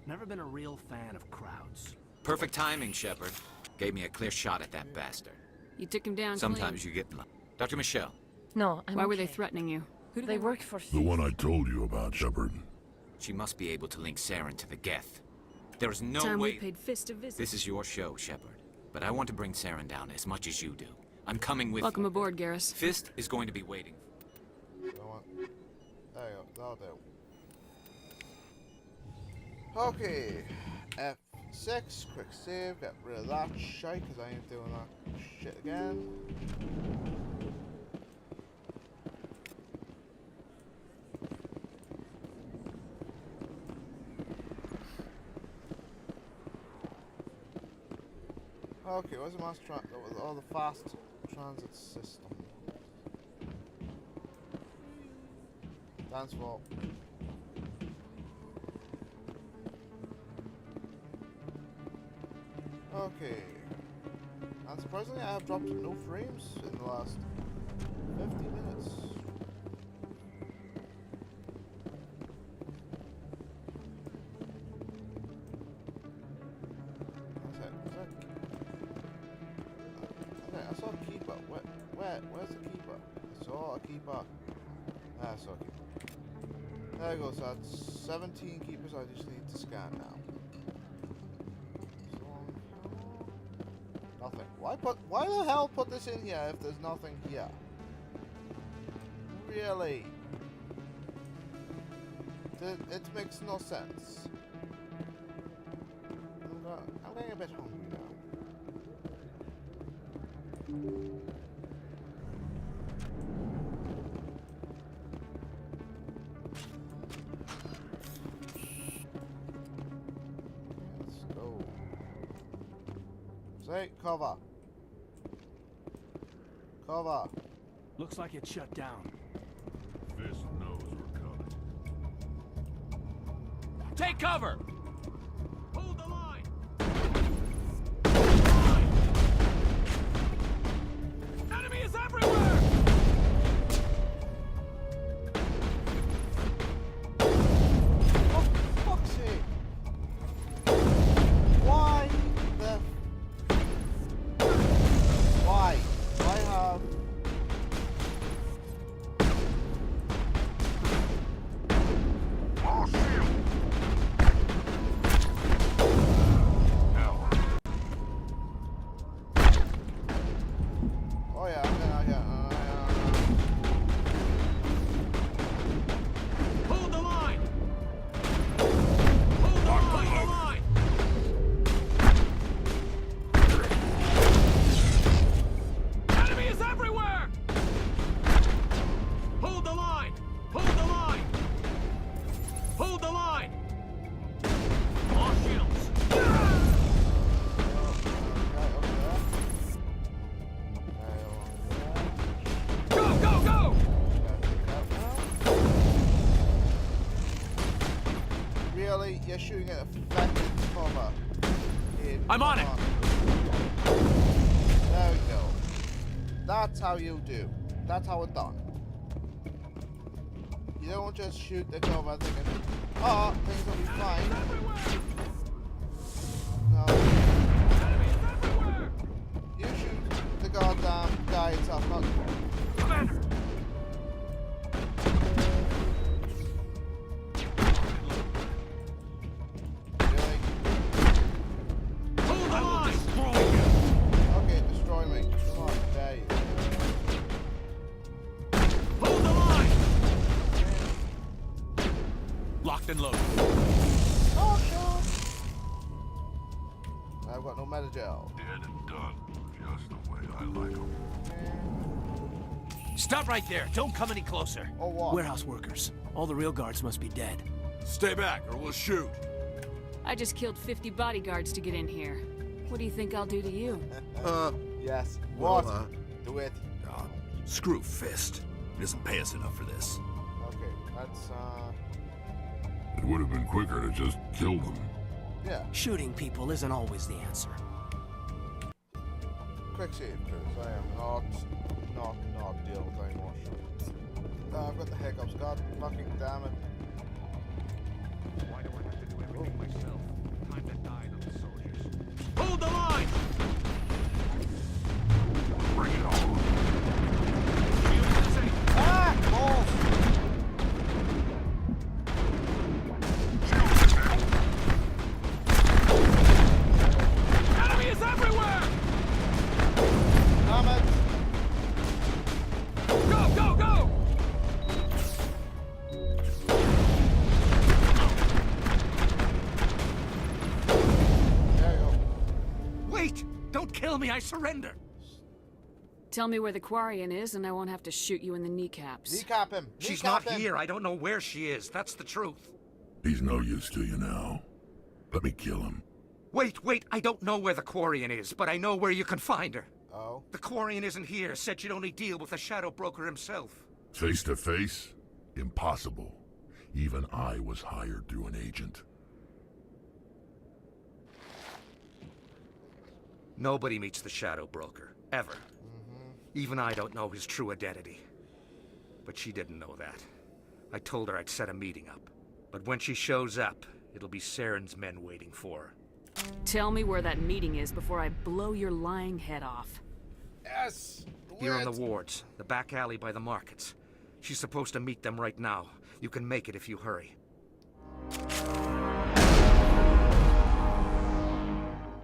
Never been a real fan of crowds. Perfect timing, Shepard. Gave me a clear shot at that bastard. You took him down. Sometimes you get lucky. Dr. Michelle. No, Why were they threatening you? Who do they work for? The one I told you about, Shepard. She must be able to link Saren to the Geth. There is no Time way. we paid Fist a visit. This is your show, Shepard. But I want to bring Saren down as much as you do. I'm coming with Welcome you. aboard, Garrus. Fist is going to be waiting. There you go. That'll do. Okay. F6, quick save, get rid of that shite, because I ain't doing that shit again. Okay, where's the mass the fast transit system? Dance floor. Okay. And surprisingly, I have dropped no frames in the last 50 minutes. I saw a keeper. Where's the keeper? I saw a keeper. I saw a keeper. There you go. So that's 17 keepers. I just need to scan now. Nothing. Why the hell put this in here if there's nothing here? Really? It makes no sense. I'm getting a bit hungry now. Let's go. Say, cover. Cover. Looks like it's shut down. Fist knows we're coming. Take cover! Hold the line! Enemy is everywhere! Oh, fuck's sake. Why the... Why? I have... All shield! Really? You're shooting at a effective cover. I'm on it! There we go. That's how you do. That's how it's done. You don't just shoot the cover thinking, oh, things will be fine. No. You shoot the goddamn guy itself, not... Commander! Really? Hold on! Okay, destroy me. Come on, there you go. Hold the line! Locked and loaded. Oh, sure. I've got no metagel. Dead and done. Just the way I like them. Stop right there. Don't come any closer. Oh, what? Warehouse workers. All the real guards must be dead. Stay back, or we'll shoot. I just killed 50 bodyguards to get in here. What do you think I'll do to you? Yes. well, What? Do it. Screw Fist. He doesn't pay us enough for this. Okay, that's, It would have been quicker to just kill them. yeah. Shooting people isn't always the answer. Quick save, because I am not dealing with any more shit. I've got the hiccups. God fucking damn it. Why do I have to do everything myself? Time to die to the soldiers. Hold the line! Bring it on. Ah! Balls! Enemy is everywhere! Damn it! Go, go, go! There you go. Wait! Don't kill me, I surrender! Tell me where the Quarian is, and I won't have to shoot you in the kneecaps. Kneecap him. She's Kneecap not him. here. I don't know where she is. That's the truth. He's no use to you now. Let me kill him. Wait, I don't know where the Quarian is, but I know where you can find her. Oh? The Quarian isn't here. Said she'd only deal with the Shadow Broker himself. Face to face? Impossible. Even I was hired through an agent. Nobody meets the Shadow Broker. Ever. Even I don't know his true identity. But she didn't know that. I told her I'd set a meeting up. But when she shows up, it'll be Saren's men waiting for her. Tell me where that meeting is before I blow your lying head off. Yes! Here on the wards, the back alley by the markets. She's supposed to meet them right now. You can make it if you hurry.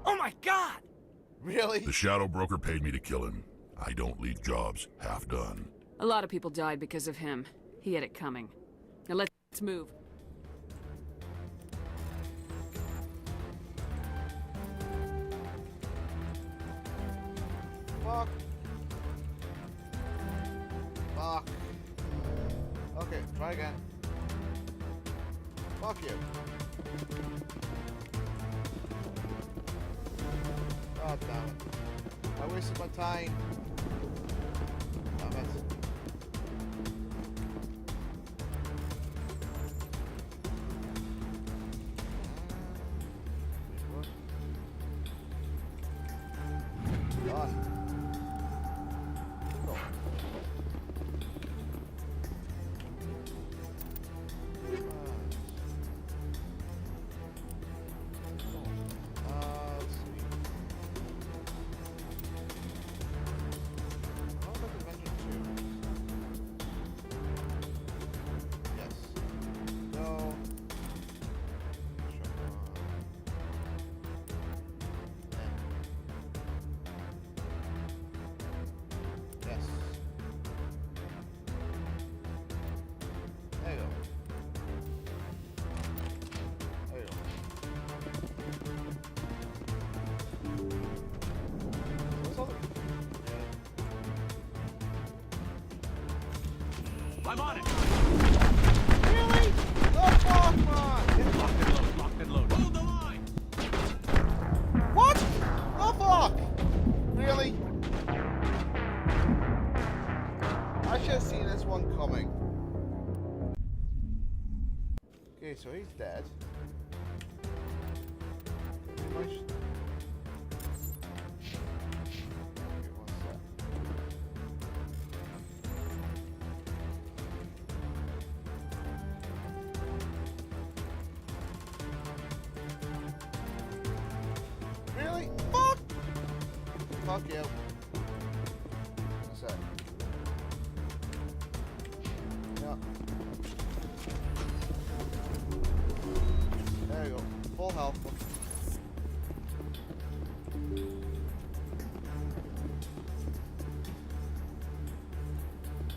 Oh my God! Really? The Shadow Broker paid me to kill him. I don't leave jobs half done. A lot of people died because of him. He had it coming. Now let's move. Fuck. Fuck. Okay, try again. Fuck you. God damn it. I wasted my time. Damn it. Done. Go. Let's see. How about Adventure 2? Yes. No. Yes. There you go. There you go. What's all the... I'm on it! Really? The fuck, man! Locked and loaded. Hold the line! What? The fuck? Really? I should have seen this one coming. Okay, so he's dead. Really? Fuck! Fuck you. What's that? Yeah. There you go. Full health.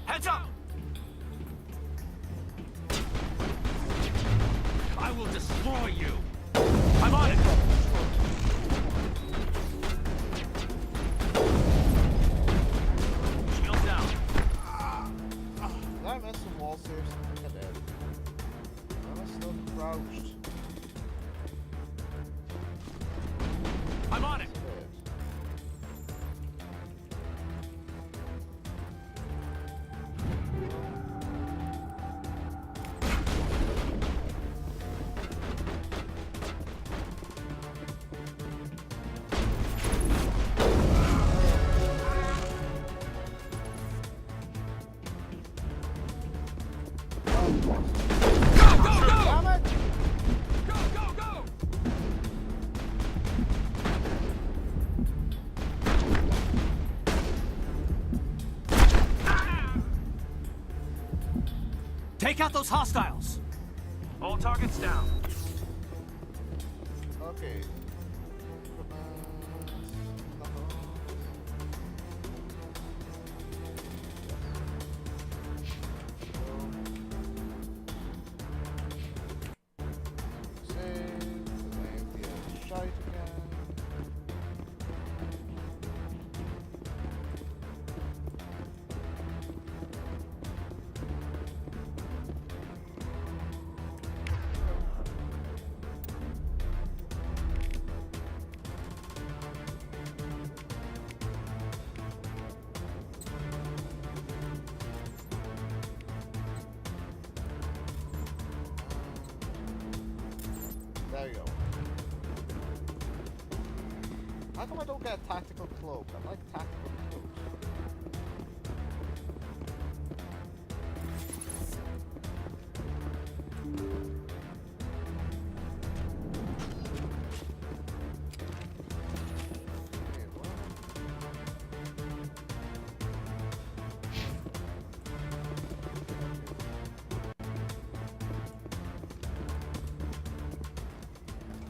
Heads up! I will destroy you! I'm on it! Shield down. Did I miss some wall saves? I think I did. I'm still crouched. I'm on it! Take out those hostiles! All targets down. Okay. There you go. How come I don't get a tactical cloak? I like tactical cloaks.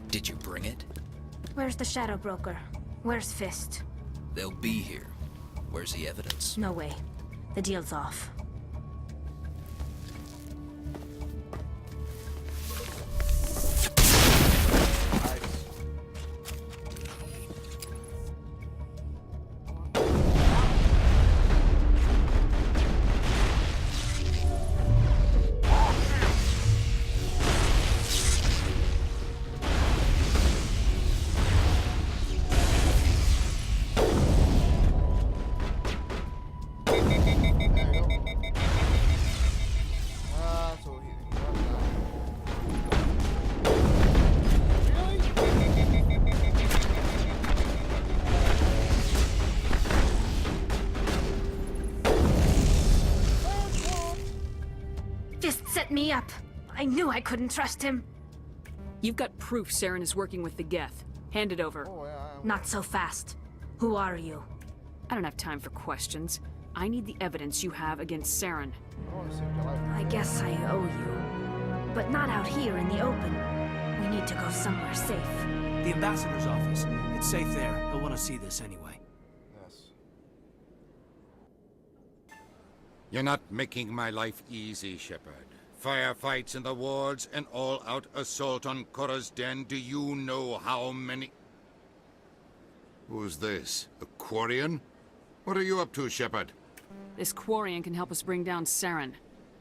Did you bring it? Where's the Shadow Broker? Where's Fist? They'll be here. Where's the evidence? No way. The deal's off. Set me up. I knew I couldn't trust him. You've got proof Saren is working with the Geth. Hand it over. Not so fast. Who are you? I don't have time for questions. I need the evidence you have against Saren. I guess I owe you. But not out here in the open. We need to go somewhere safe. The ambassador's office. It's safe there. He'll want to see this anyway. Yes. You're not making my life easy, Shepard. Firefights in the wards, an all-out assault on Korra's den. Do you know how many... Who's this? A Quarian? What are you up to, Shepard? This Quarian can help us bring down Saren.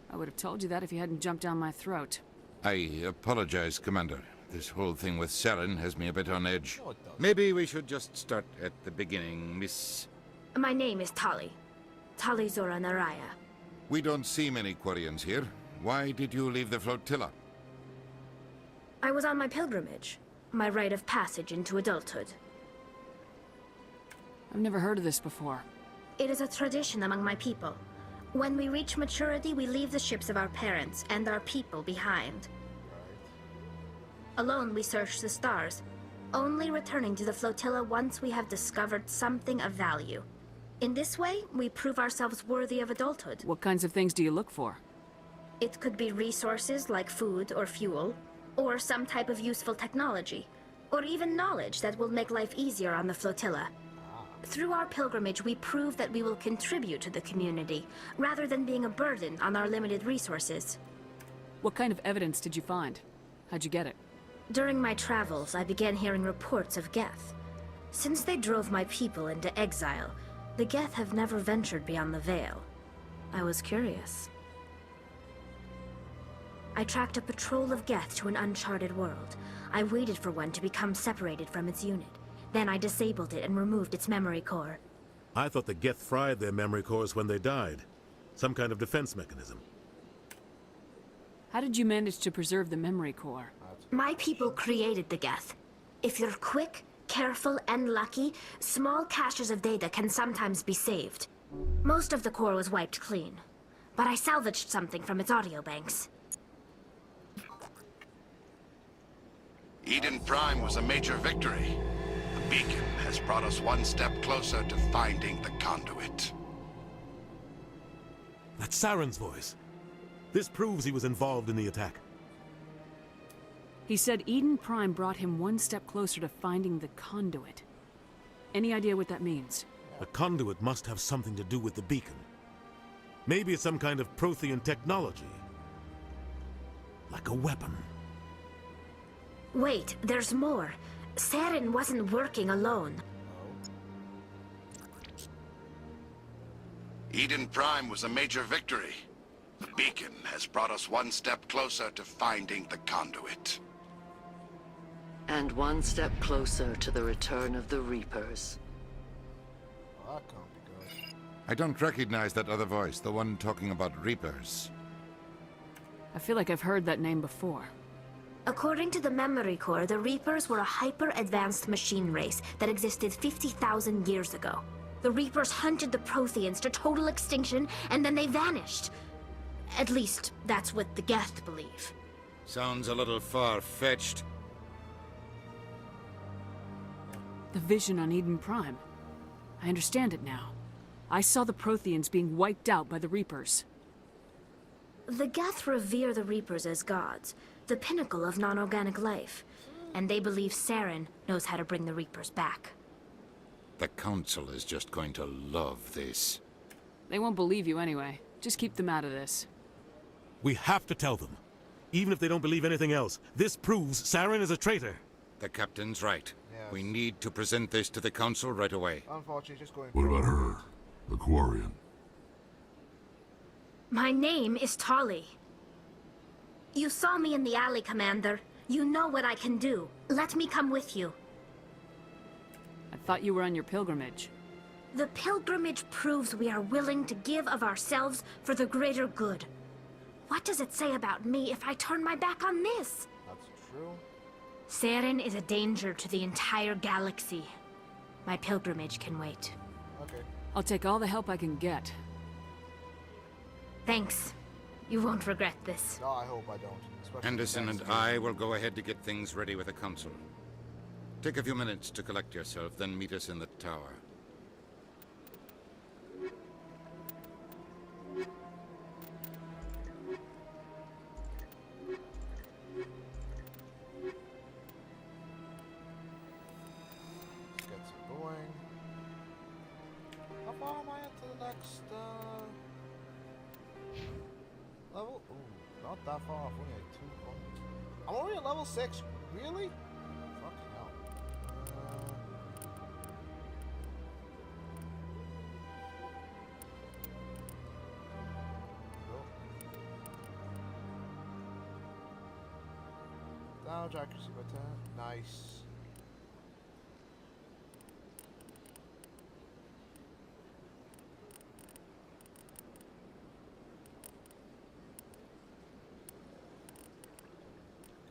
I would have told you that if you hadn't jumped down my throat. I apologize, Commander. This whole thing with Saren has me a bit on edge. Maybe we should just start at the beginning, Miss... My name is Tali. Tali Zora Naraya. We don't see many Quarians here. Why did you leave the flotilla? I was on my pilgrimage. my rite of passage into adulthood. I've never heard of this before. It is a tradition among my people. When we reach maturity, we leave the ships of our parents and our people behind. Alone, we search the stars, only returning to the flotilla once we have discovered something of value. In this way, we prove ourselves worthy of adulthood. What kinds of things do you look for? It could be resources like food or fuel, or some type of useful technology, or even knowledge that will make life easier on the flotilla. Through our pilgrimage, we prove that we will contribute to the community, rather than being a burden on our limited resources. What kind of evidence did you find? How'd you get it? During my travels, I began hearing reports of Geth. Since they drove my people into exile, the Geth have never ventured beyond the Veil. I was curious. I tracked a patrol of Geth to an uncharted world. I waited for one to become separated from its unit. Then I disabled it and removed its memory core. I thought the Geth fried their memory cores when they died. Some kind of defense mechanism. How did you manage to preserve the memory core? My people created the Geth. If you're quick, careful, and lucky, small caches of data can sometimes be saved. Most of the core was wiped clean, but I salvaged something from its audio banks. Eden Prime was a major victory. The beacon has brought us one step closer to finding the conduit. That's Saren's voice. This proves he was involved in the attack. He said Eden Prime brought him one step closer to finding the conduit. Any idea what that means? The conduit must have something to do with the beacon. Maybe it's some kind of Prothean technology. Like a weapon. Wait, there's more. Saren wasn't working alone. Eden Prime was a major victory. The beacon has brought us one step closer to finding the conduit. And one step closer to the return of the Reapers. Oh, that can't be good. I don't recognize that other voice, the one talking about Reapers. I feel like I've heard that name before. According to the memory core, the Reapers were a hyper-advanced machine race that existed 50,000 years ago. The Reapers hunted the Protheans to total extinction, and then they vanished. At least, that's what the Geth believe. Sounds a little far-fetched. The vision on Eden Prime. I understand it now. I saw the Protheans being wiped out by the Reapers. The Geth revere the Reapers as gods, the pinnacle of non-organic life, and they believe Saren knows how to bring the Reapers back. The Council is just going to love this. They won't believe you anyway. Just keep them out of this. We have to tell them. Even if they don't believe anything else, this proves Saren is a traitor. The captain's right. Yes. We need to present this to the Council right away. Unfortunately, just going. What about her? The Quarian? My name is Tali. You saw me in the alley, Commander. You know what I can do. Let me come with you. I thought you were on your pilgrimage. The pilgrimage proves we are willing to give of ourselves for the greater good. What does it say about me if I turn my back on this? That's true. Saren is a danger to the entire galaxy. My pilgrimage can wait. Okay. I'll take all the help I can get. Thanks. You won't regret this. No, I hope I don't. Especially Anderson and I will go ahead to get things ready with the Council. Take a few minutes to collect yourself, then meet us in the tower. Let's get some going. How far am I into the next level? Ooh, not that far off. Only like 2 points. I'm already at level 6. Really? Fucking hell. Damage accuracy by 10. Nice.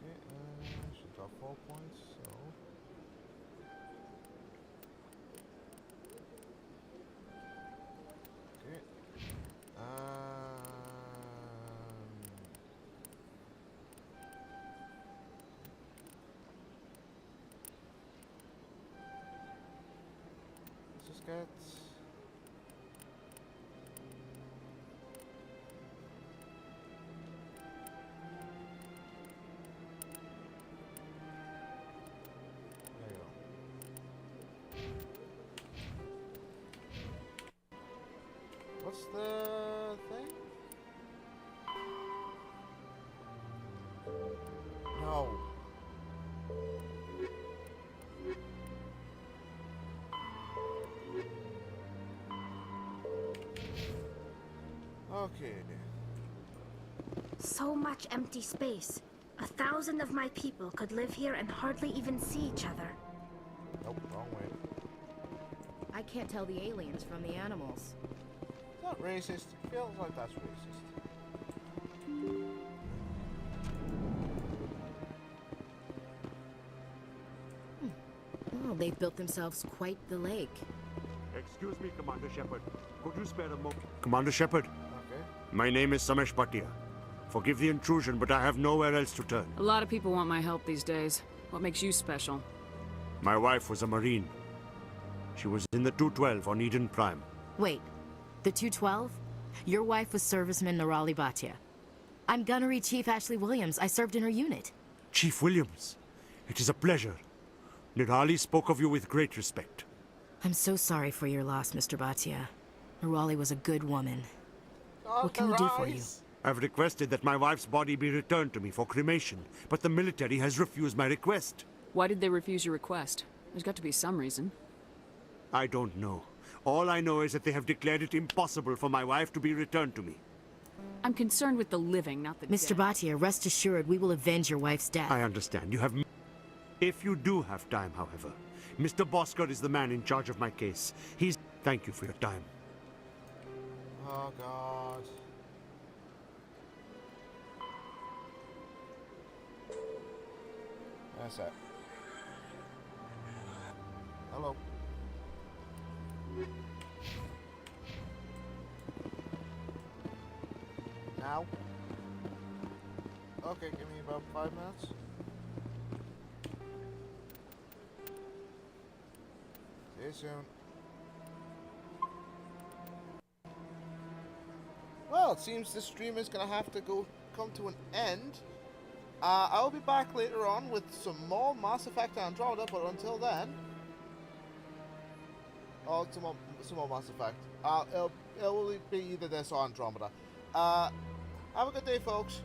Okay, should drop 4 points, so get... There you go. What's the thing? No. Okay. So much empty space. 1,000 of my people could live here and hardly even see each other. Nope, wrong way. I can't tell the aliens from the animals. It's not racist. It feels like that's racist. Well, they've built themselves quite the lake. Excuse me, Commander Shepard. Could you spare a moment? Commander Shepard. Okay. My name is Samesh Bhatia. Forgive the intrusion, but I have nowhere else to turn. A lot of people want my help these days. What makes you special? My wife was a Marine. She was in the 212 on Eden Prime. Wait, the 212? Your wife was serviceman Nirali Bhatia. I'm Gunnery Chief Ashley Williams. I served in her unit. Chief Williams, it is a pleasure. Nirali spoke of you with great respect. I'm so sorry for your loss, Mr. Bhatia. Nirali was a good woman. Oh, what can we do for you? I've requested that my wife's body be returned to me for cremation, but the military has refused my request. Why did they refuse your request? There's got to be some reason. I don't know. All I know is that they have declared it impossible for my wife to be returned to me. I'm concerned with the living, not the Mr. dead. Bhatia, rest assured we will avenge your wife's death. I understand. You have... If you do have time, however, Mr. Bosker is the man in charge of my case. He's... Thank you for your time. Oh, God. That's it. Hello. Now? Okay, give me about 5 minutes. See you soon. Well, it seems this stream is gonna have to come to an end. I'll be back later on with some more Mass Effect Andromeda, but until then... Oh, some more Mass Effect. It will be either this or Andromeda. Have a good day, folks.